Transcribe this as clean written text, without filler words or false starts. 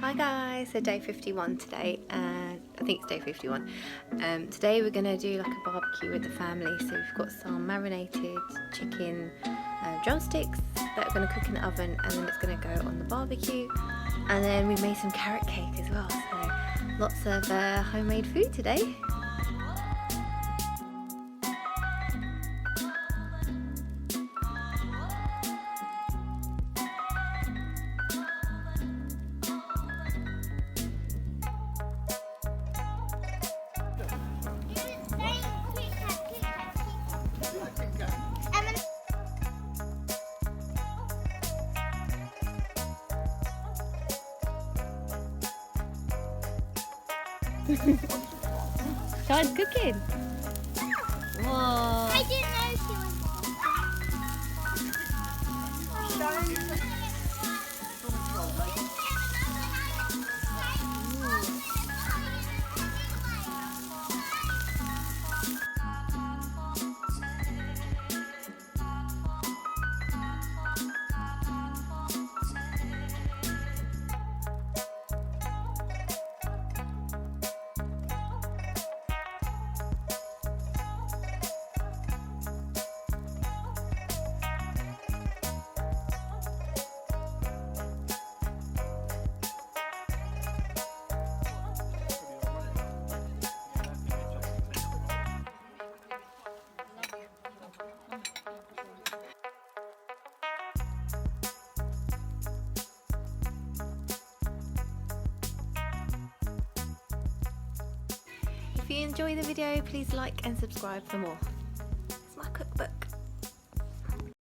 Hi guys, so day 51 today, and I think it's day 51. Today we're going to do like a barbecue with the family, so we've got some marinated chicken drumsticks that are going to cook in the oven, and then it's going to go on the barbecue. And then we made some carrot cake as well, so lots of homemade food today. Sean's cooking. Whoa. I didn't know she was. If you enjoy the video, please like and subscribe for more.